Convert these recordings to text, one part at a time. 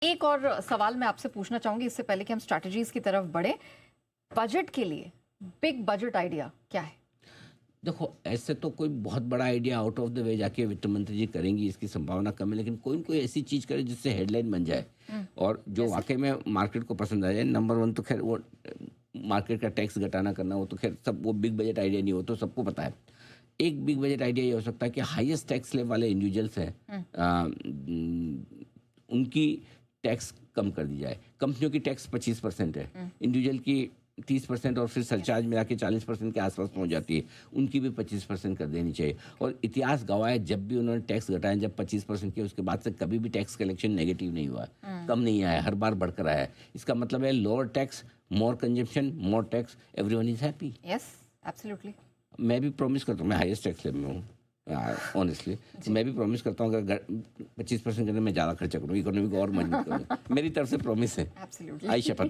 एक और सवाल मैं आपसे पूछना चाहूंगी इससे पहले कि हम स्ट्रैटेजीज की तरफ बढ़े। बजट के लिए बिग बजट आइडिया क्या है? देखो, ऐसे तो कोई बहुत बड़ा idea out of the way जाके वित्त मंत्री जी करेंगी, इसकी संभावना कम है, लेकिन कोई न कोई ऐसी चीज़ करे जिससे हेडलाइन बन जाए और जो जैसे? वाकई में मार्केट को पसंद आ जाए। नंबर वन तो खैर वो मार्केट का टैक्स घटाना करना, वो तो खैर सब वो बिग बजट आइडिया नहीं हो तो सबको पता है। एक बिग बजट आइडिया ये हो सकता है कि हाईएस्ट टैक्स स्लैब वाले इंडिविजुअल्स हैं, उनकी टैक्स कम कर दी जाए। कंपनियों की टैक्स 25% है, इंडिविजुअल की 30% और फिर सरचार्ज मिला के 40% के आसपास पहुंच जाती है, उनकी भी 25% कर देनी चाहिए। और इतिहास गवाह है, जब भी उन्होंने टैक्स घटाए, जब 25% किया उसके बाद से कभी भी टैक्स कलेक्शन नेगेटिव नहीं हुआ, कम नहीं आया, हर बार बढ़कर आया है। इसका मतलब है lower tax, more consumption, more tax, everyone is happy. Yes, absolutely. मैं भी प्रॉमिस करता हूँ, मैं हाईएस्ट टैक्स स्लैब में हूँ ऑनेस्टली, तो मैं भी प्रॉमिस करता हूँ अगर 25% करने में ज़्यादा खर्चा करूँ, इकोनॉमी को और मजबूत करूँ। मेरी तरफ से प्रॉमिस है, एब्सोल्युटली। आई शपथ।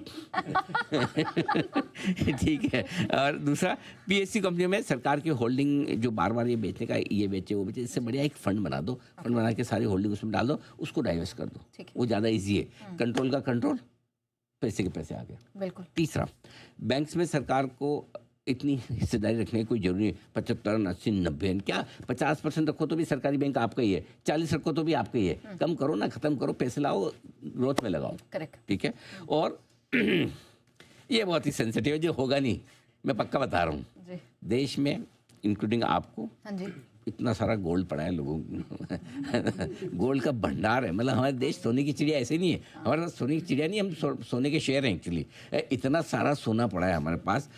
ठीक है। और दूसरा, पीएससी कंपनियों में सरकार की होल्डिंग जो बार बार ये बेचने का, ये बेचे वो बेचे, इससे बढ़िया एक फंड बना दो, फंड बना के सारी होल्डिंग उसमें डाल दो, उसको डाइवर्स कर दो, ठीक है। वो ज़्यादा ईजी है। कंट्रोल का कंट्रोल, पैसे के पैसे आ गए। बिल्कुल। तीसरा, बैंक्स में सरकार को इतनी हिस्सेदारी रखने की कोई जरूरी नहीं। 75, 80, 90 क्या 50% रखो तो भी सरकारी बैंक आपका ही है, 40 रखो तो भी आपका ही है। कम करो ना, खत्म करो, पैसे लाओ, ग्रोथ में लगाओ। करेक्ट। ठीक है। और ये बहुत ही सेंसिटिव है, जो होगा नहीं, मैं पक्का बता रहा हूँ। जी। देश में इंक्लूडिंग आपको हाँ जी। इतना सारा गोल्ड पड़ा है लोगों गोल्ड का भंडार है। मतलब हमारे देश सोने की चिड़िया ऐसे नहीं है, हमारे पास सोने की चिड़िया नहीं, हम सोने के शेयर हैं एक्चुअली। इतना सारा सोना पड़ा है हमारे पास,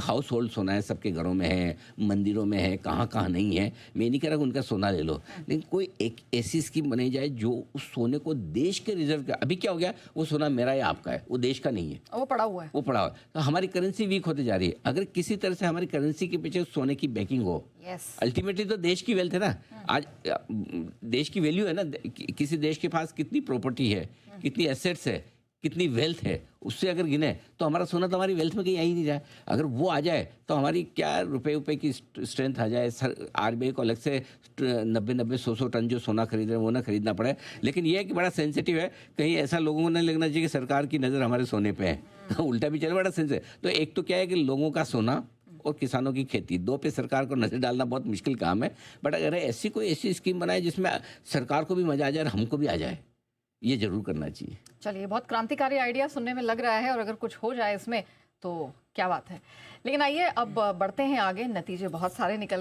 हाउस होल्ड सोना है, सबके घरों में है, मंदिरों में है, कहाँ कहाँ नहीं है। मैं नहीं कह रहा कि उनका सोना ले लो, लेकिन कोई एक ऐसी स्कीम बनाई जाए जो उस सोने को देश के रिजर्व का। अभी क्या हो गया, वो सोना मेरा या आपका है, वो देश का नहीं है, वो पड़ा हुआ है। वो पड़ा हुआ है। तो हमारी करेंसी वीक होती जा रही है। अगर किसी तरह से हमारी करेंसी के पीछे सोने की बैकिंग हो, अल्टीमेटली तो देश की वेल्थ है ना। आज देश की वैल्यू है ना, किसी देश के पास कितनी प्रॉपर्टी है, कितनी एसेट्स है, कितनी वेल्थ है, उससे अगर गिने तो हमारा सोना तो हमारी वेल्थ में कहीं आ ही नहीं रहा है। अगर वो आ जाए तो हमारी क्या रुपए की स्ट्रेंथ आ जाए। आरबीआई को अलग से 90-100 टन जो सोना खरीद रहे हैं वो ना खरीदना पड़े। लेकिन ये है कि बड़ा सेंसिटिव है, कहीं ऐसा लोगों को नहीं लगना चाहिए कि सरकार की नज़र हमारे सोने पे है। उल्टा भी चले, बड़ा सेंसिटिव। तो एक तो क्या है कि लोगों का सोना और किसानों की खेती, दो पे सरकार को नजर डालना बहुत मुश्किल काम है। बट अगर ऐसी कोई ऐसी स्कीम बनाए जिसमें सरकार को भी मजा आ जाए और हमको भी आ जाए, ये जरूर करना चाहिए। चलिए, बहुत क्रांतिकारी आइडिया सुनने में लग रहा है, और अगर कुछ हो जाए इसमें तो क्या बात है। लेकिन आइए अब बढ़ते हैं आगे, नतीजे बहुत सारे निकल